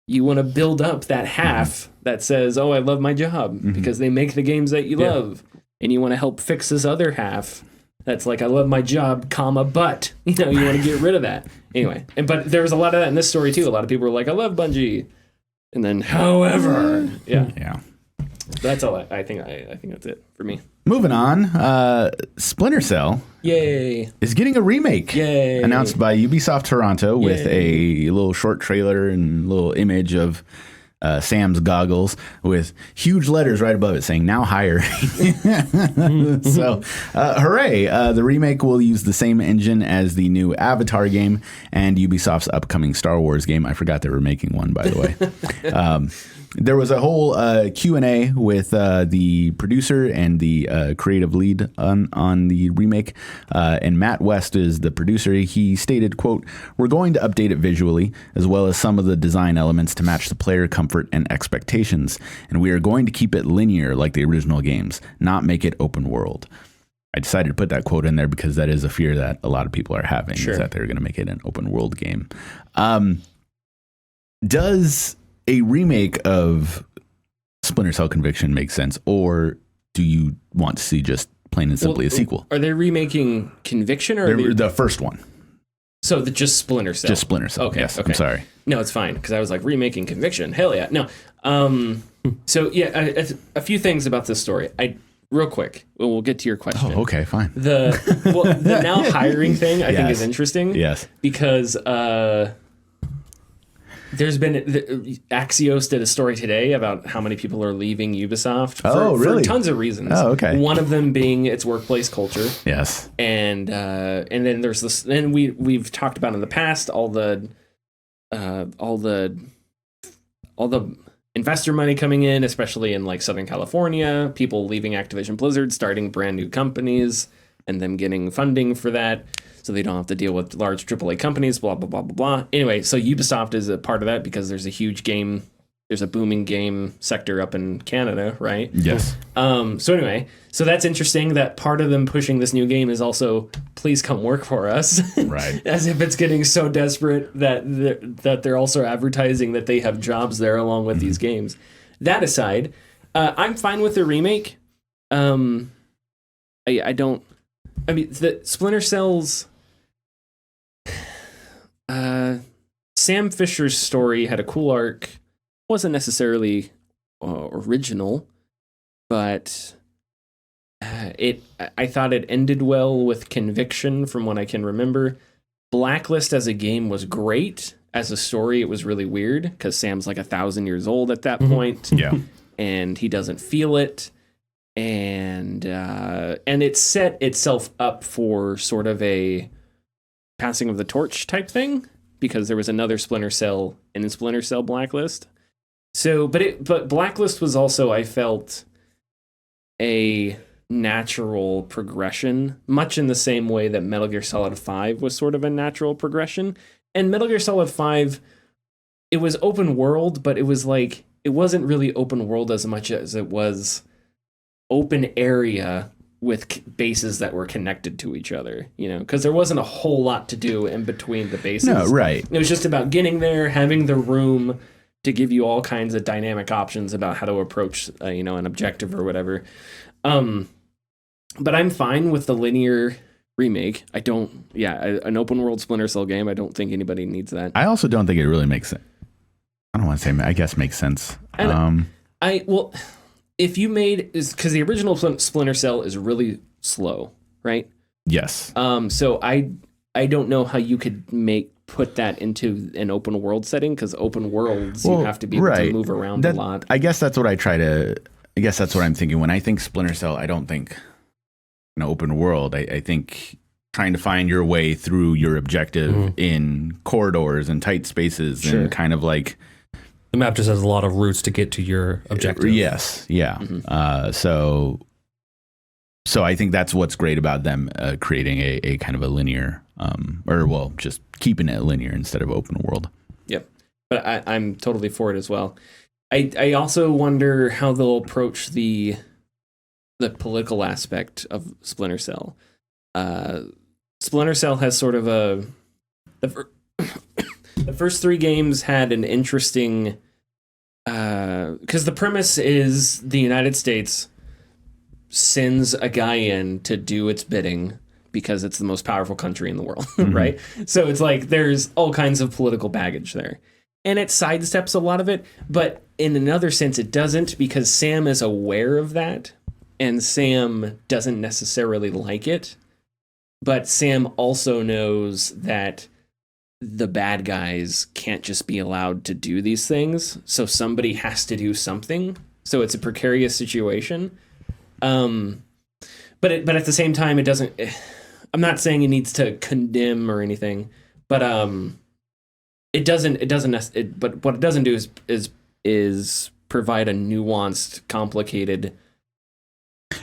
you want to build up that half that says, oh, I love my job because they make the games that you love. And you want to help fix this other half that's like, I love my job, comma, but, you want to get rid of that. Anyway, but there was a lot of that in this story too. A lot of people were like, I love Bungie. And then, however, yeah. That's all I think. I think that's it for me. Moving on, Splinter Cell, yay, is getting a remake. Yay, announced by Ubisoft Toronto with a little short trailer and little image of Sam's goggles with huge letters right above it saying "Now hiring." So, hooray! The remake will use the same engine as the new Avatar game and Ubisoft's upcoming Star Wars game. I forgot they were making one, by the way. There was a whole Q&A with the producer and the creative lead on the remake. And Matt West is the producer. He stated, quote, "We're going to update it visually, as well as some of the design elements to match the player comfort and expectations. And we are going to keep it linear like the original games, not make it open world." I decided to put that quote in there because that is a fear that a lot of people are having, is that they're going to make it an open world game. Does a remake of Splinter Cell Conviction make sense, or do you want to see just plain and simply a sequel? Are they remaking Conviction, or the first one? So just Splinter Cell. Just Splinter Cell. Okay. Yes, okay. I'm sorry. No, it's fine, because I was like, remaking Conviction. Hell yeah. No. So yeah, a few things about this story. Real quick, we'll get to your question. Oh, okay, fine. The now hiring thing I think is interesting. Yes. Because there's been Axios did a story today about how many people are leaving Ubisoft for tons of reasons. Oh, okay. One of them being its workplace culture. Yes. And then there's this, and we've talked about in the past all the investor money coming in, especially in like Southern California, people leaving Activision Blizzard, starting brand new companies, and them getting funding for that, so they don't have to deal with large AAA companies, blah, blah, blah, blah, blah. Anyway, so Ubisoft is a part of that because there's a booming game sector up in Canada, right? Yes. So anyway, so that's interesting that part of them pushing this new game is also, please come work for us. Right. As if it's getting so desperate that they're also advertising that they have jobs there along with these games. That aside, I'm fine with the remake. I mean, the Splinter Cell's Sam Fisher's story had a cool arc. Wasn't necessarily original, but I thought it ended well with Conviction from what I can remember. Blacklist as a game was great. As a story, it was really weird because Sam's like 1,000 years old at that point. Yeah. And he doesn't feel it. And it set itself up for sort of a passing of the torch type thing because there was another Splinter Cell in Splinter Cell Blacklist. So, but Blacklist was also, I felt, a natural progression, much in the same way that Metal Gear Solid 5 was sort of a natural progression. And Metal Gear Solid 5, it was open world, but it was like, it wasn't really open world as much as it was open area with bases that were connected to each other, because there wasn't a whole lot to do in between the bases. No, right. It was just about getting there, having the room to give you all kinds of dynamic options about how to approach, an objective or whatever. But I'm fine with the linear remake. An open world Splinter Cell game, I don't think anybody needs that. I also don't think it really makes sense. I don't want to say, I guess makes sense. If you because the original Splinter Cell is really slow, right? Yes. So I don't know how you could put that into an open world setting, because open worlds you have to be able to move around a lot. I guess that's what that's what I'm thinking. When I think Splinter Cell, I don't think an open world. I think trying to find your way through your objective in corridors and tight spaces and kind of like. The map just has a lot of routes to get to your objective. Yes, yeah. Mm-hmm. So I think that's what's great about them creating a kind of a linear, just keeping it linear instead of open world. Yep, but I'm totally for it as well. I also wonder how they'll approach the political aspect of Splinter Cell. Splinter Cell has sort of the The first 3 games had an interesting, because the premise is the United States sends a guy in to do its bidding because it's the most powerful country in the world, right? So it's like there's all kinds of political baggage there. And it sidesteps a lot of it, but in another sense it doesn't, because Sam is aware of that, and Sam doesn't necessarily like it. But Sam also knows that the bad guys can't just be allowed to do these things, so somebody has to do something. So it's a precarious situation. But at the same time, it doesn't. I'm not saying it needs to condemn or anything, but it doesn't. But what it doesn't do is provide a nuanced, complicated.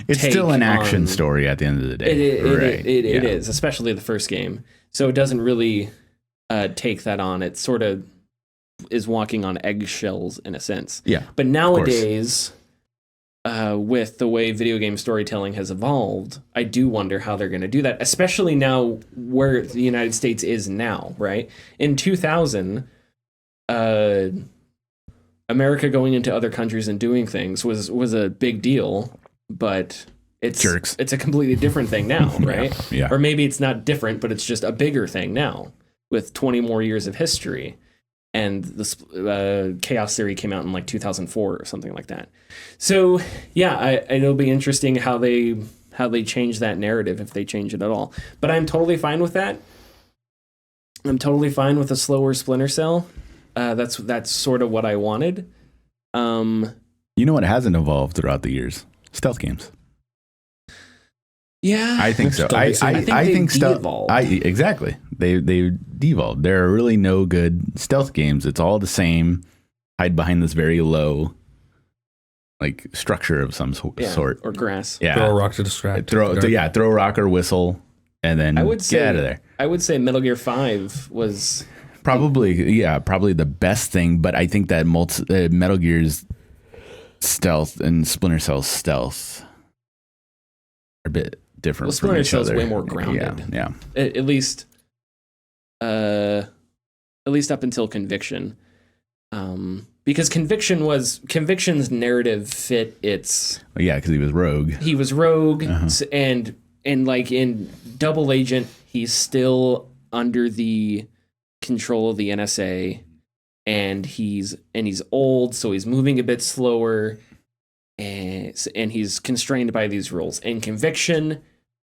It's still an action story at the end of the day. It is, especially the first game. So it doesn't really take that on. It sort of is walking on eggshells in a sense. Yeah. But nowadays, with the way video game storytelling has evolved, I do wonder how they're going to do that, especially now where the United States is now, right? In 2000, America going into other countries and doing things was a big deal. But it's a completely different thing now, right? Yeah. Or maybe it's not different, but it's just a bigger thing now with 20 more years of history. And the Chaos Theory came out in like 2004 or something like that. So yeah, it'll be interesting how they change that narrative, if they change it at all. But I'm totally fine with that. I'm totally fine with a slower Splinter Cell. That's sort of what I wanted. You know what hasn't evolved throughout the years? Stealth games. Yeah, I think so. I think stealth. Exactly. They devolved. There are really no good stealth games. It's all the same. Hide behind this very low, like, structure of some sort, or grass. Yeah, throw a rock to distract. Throw a rock or whistle, and then get out of there. I would say Metal Gear 5 was probably the best thing. But I think that Metal Gear's stealth and Splinter Cell's stealth are a bit different. Well, Splinter Cell's way more grounded. Yeah. At least up until Conviction, because Conviction's narrative fit its. Because he was rogue. And like in Double Agent, he's still under the control of the NSA. And he's old, so he's moving a bit slower, and he's constrained by these rules. In Conviction,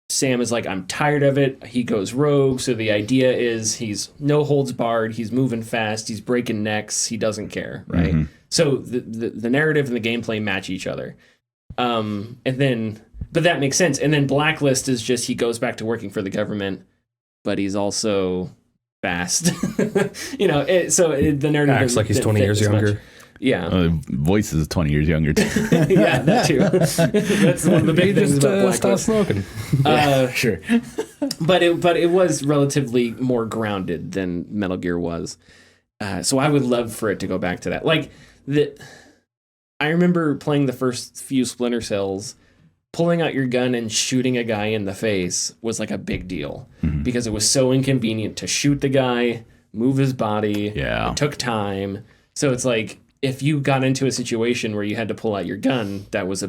Sam is like, I'm tired of it. He goes rogue, so the idea is he's no holds barred, he's moving fast, he's breaking necks, he doesn't care, right? Mm-hmm. So the narrative and the gameplay match each other. But that makes sense. And then Blacklist is just, he goes back to working for the government, but he's also fast. The narrative acts like he's 20 years younger. Much. Yeah. Voice is 20 years younger too. Yeah, that too. That's one of the big things about Blacklist. Stop smoking. Sure. But it was relatively more grounded than Metal Gear was. So I would love for it to go back to that. Like I remember playing the first few Splinter Cells. Pulling out your gun and shooting a guy in the face was like a big deal, because it was so inconvenient to shoot the guy, move his body. Yeah. It took time. So it's like, if you got into a situation where you had to pull out your gun, that was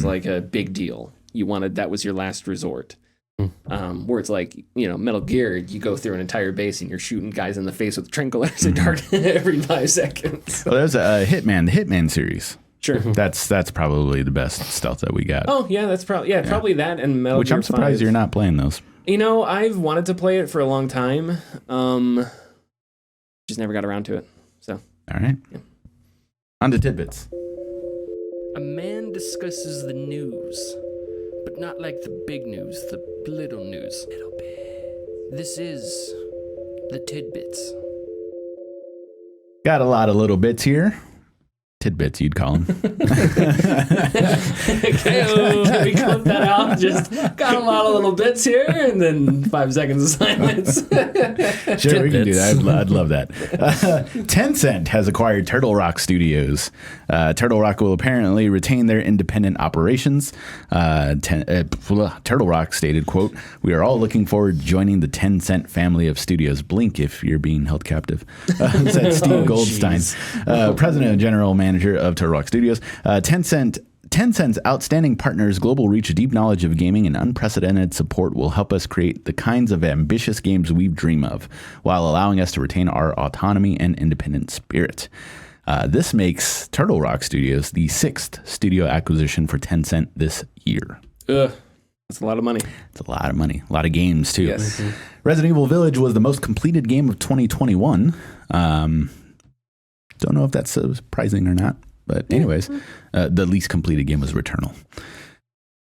like a big deal. That was your last resort. Where it's like, Metal Gear, you go through an entire base and you're shooting guys in the face with a tranquilizer dart every 5 seconds. Well, there's a the Hitman series. Sure. That's probably the best stealth that we got. Oh, yeah, that's probably probably that and Metal Gear 5. Which I'm surprised you're not playing those. I've wanted to play it for a long time. Just never got around to it. So. All right. Yeah. On to tidbits. A man discusses the news, but not like the big news, the little news. Little bit. This is the tidbits. Got a lot of little bits here. tidbits, you'd call them. Okay, we clip that out. Just got a lot of little bits here, and then 5 seconds of silence. Sure, we can do that. I'd love that. Tencent has acquired Turtle Rock Studios. Turtle Rock will apparently retain their independent operations. Turtle Rock stated, quote, "We are all looking forward to joining the Tencent family of studios. Blink if you're being held captive," said Steve Goldstein, president and general manager of Turtle Rock Studios. Tencent's outstanding partners, global reach, deep knowledge of gaming, and unprecedented support will help us create the kinds of ambitious games we dream of, while allowing us to retain our autonomy and independent spirit. This makes Turtle Rock Studios the 6th studio acquisition for Tencent this year. That's a lot of money. It's a lot of money. A lot of games, too. Yes. Mm-hmm. Resident Evil Village was the most completed game of 2021. Don't know if that's surprising or not. But anyways, the least completed game was Returnal.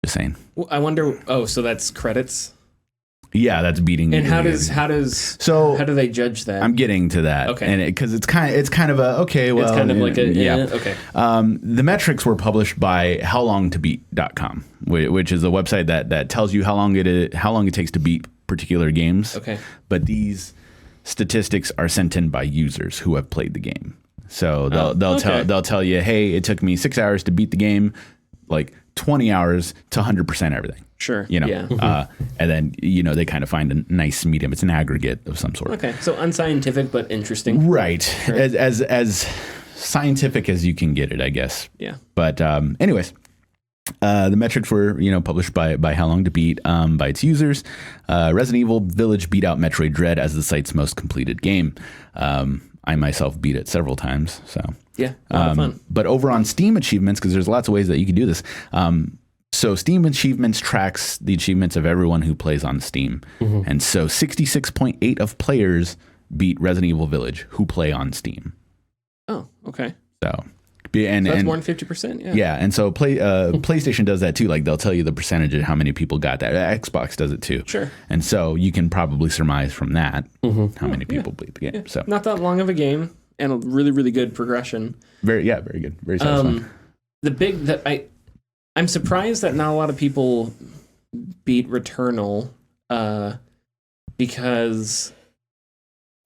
Just saying. Well, I wonder. Oh, so that's credits. Yeah, that's beating. And how do they judge that? I'm getting to that. Okay. And because it's kind of a okay. Well, it's kind of like a yeah. Okay. The metrics were published by howlongtobeat.com, which is a website that tells you how long it takes to beat particular games. Okay. But these statistics are sent in by users who have played the game. So they'll tell you, hey, it took me 6 hours to beat the game, like 20 hours to 100% everything. Sure. Yeah. And then they kind of find a nice medium. It's an aggregate of some sort. Okay. So unscientific but interesting. Right. Sure. As scientific as you can get it, I guess. Yeah. But anyways. The metrics were, published by How Long to Beat by its users. Resident Evil Village beat out Metroid Dread as the site's most completed game. I myself beat it several times. So yeah, a lot of fun. But over on Steam achievements, because there's lots of ways that you can do this. So Steam achievements tracks the achievements of everyone who plays on Steam. Mm-hmm. And so 66.8 of players beat Resident Evil Village who play on Steam. Oh, okay. So that's more than 50%. Yeah. Yeah, and so PlayStation does that too. Like they'll tell you the percentage of how many people got that. Xbox does it too. Sure. And so you can probably surmise from that how many people beat the game. Yeah. So not that long of a game and a really, really good progression. Very good. Very satisfying. I'm surprised that not a lot of people beat Returnal because.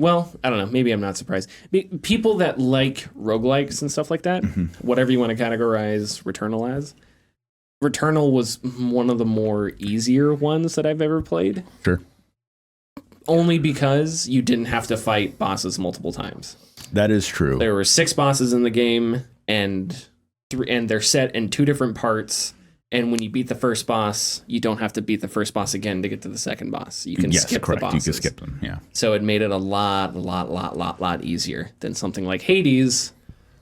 Well, I don't know. Maybe I'm not surprised. People that like roguelikes and stuff like that, whatever you want to categorize Returnal as, Returnal was one of the more easier ones that I've ever played. Sure. Only because you didn't have to fight bosses multiple times. That is true. There were 6 bosses in the game, and they're set in 2 different parts. And when you beat the first boss, you don't have to beat the first boss again to get to the second boss. You can skip the bosses. You can skip them, yeah. So it made it a lot easier than something like Hades,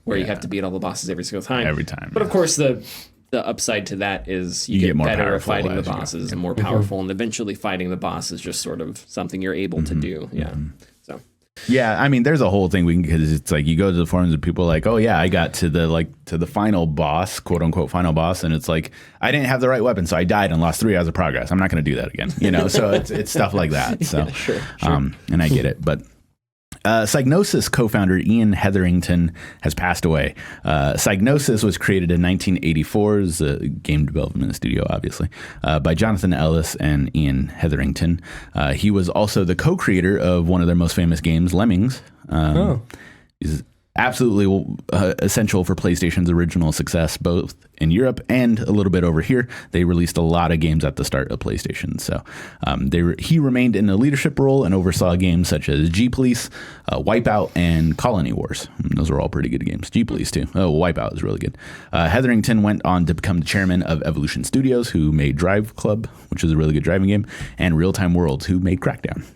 where you have to beat all the bosses every single time. Every time. But of course, the upside to that is you get more better at fighting the bosses and more powerful, and eventually fighting the boss is just sort of something you're able to do. Yeah. So. Yeah, I mean, there's a whole thing because it's like you go to the forums and people are like, oh yeah, I got to the final boss, quote unquote final boss, and it's like I didn't have the right weapon, so I died and lost 3 hours of progress. I'm not going to do that again, So it's stuff like that. So yeah, sure. And I get it, but. Psygnosis co-founder Ian Hetherington has passed away. Psygnosis was created in 1984 as a game development studio, obviously, by Jonathan Ellis and Ian Hetherington. He was also the co-creator of one of their most famous games, Lemmings. He's absolutely essential for PlayStation's original success, both in Europe and a little bit over here. They released a lot of games at the start of PlayStation. So he remained in a leadership role and oversaw games such as G-Police, Wipeout, and Colony Wars. Those are all pretty good games. G-Police, too. Oh, Wipeout is really good. Hetherington went on to become the chairman of Evolution Studios, who made Drive Club, which is a really good driving game, and Real Time Worlds, who made Crackdown.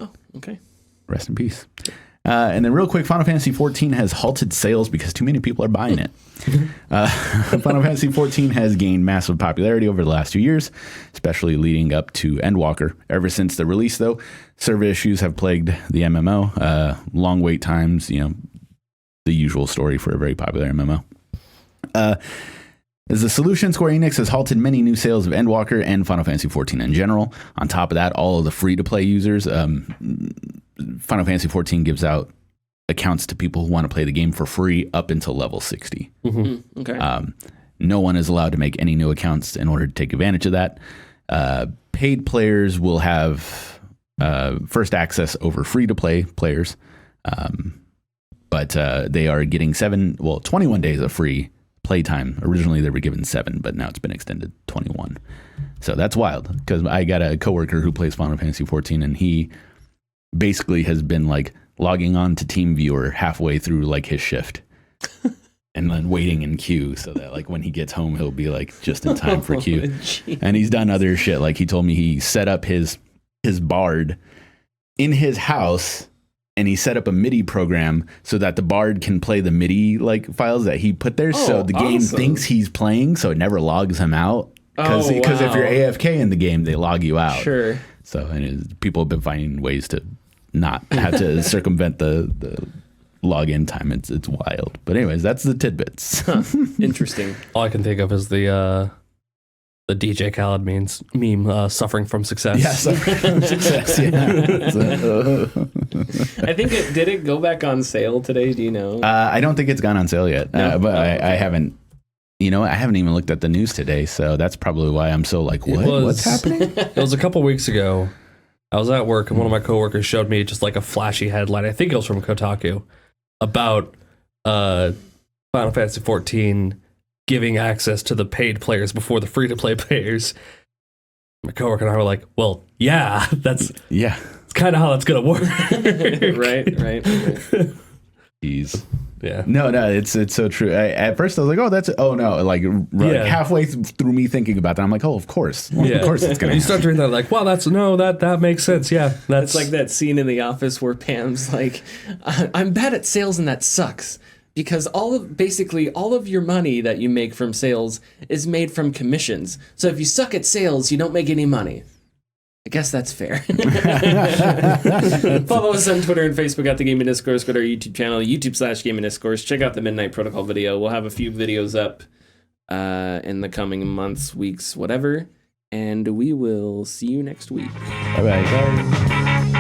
Oh, okay. Rest in peace. And then real quick, Final Fantasy XIV has halted sales because too many people are buying it. Final Fantasy XIV has gained massive popularity over the last 2 years, especially leading up to Endwalker. Ever since the release, though, server issues have plagued the MMO. Long wait times, the usual story for a very popular MMO. As a solution, Square Enix has halted many new sales of Endwalker and Final Fantasy XIV in general. On top of that, all of the free-to-play users... Final Fantasy XIV gives out accounts to people who want to play the game for free up until level 60. Mm-hmm. Okay. No one is allowed to make any new accounts in order to take advantage of that. Paid players will have first access over free-to-play players, but they are getting 21 days of free playtime. Originally, they were given 7, but now it's been extended 21. So that's wild, because I got a coworker who plays Final Fantasy 14, and he basically has been like logging on to TeamViewer halfway through like his shift. And then waiting in queue so that like when he gets home, he'll be like just in time for queue. And he's done other shit. Like he told me he set up his Bard in his house, and he set up a MIDI program so that the Bard can play the MIDI like files that he put there. So the game thinks he's playing, so it never logs him out. Because if you're AFK in the game, they log you out. Sure. So people have been finding ways to not have to circumvent the login time. It's wild. But anyways, that's the tidbits. Interesting. All I can think of is the DJ Khaled meme, suffering from success. Yeah, suffering from success. Yeah. I think did it go back on sale today? Do you know? I don't think it's gone on sale yet. No? But I haven't. I haven't even looked at the news today, so that's probably why I'm so like, what's happening? It was a couple weeks ago. I was at work, and one of my coworkers showed me just like a flashy headline. I think it was from Kotaku about Final Fantasy 14 giving access to the paid players before the free-to-play players. My coworker and I were like, well, yeah, it's kind of how that's going to work. Right. Jeez. Yeah. No, it's so true. At first I was like, halfway through me thinking about that, I'm like, of course. Well, of course it's going to You start doing that like, wow, that makes sense. Yeah. It's like that scene in The Office where Pam's like, I'm bad at sales and that sucks. Because all of your money that you make from sales is made from commissions. So if you suck at sales, you don't make any money. I guess that's fair. Follow us on Twitter and Facebook at The Gaming Discourse. Go to our YouTube channel, YouTube/Gaming Discourse. Check out the Midnight Protocol video. We'll have a few videos up in the coming months, weeks, whatever. And we will see you next week. Bye-bye. Bye.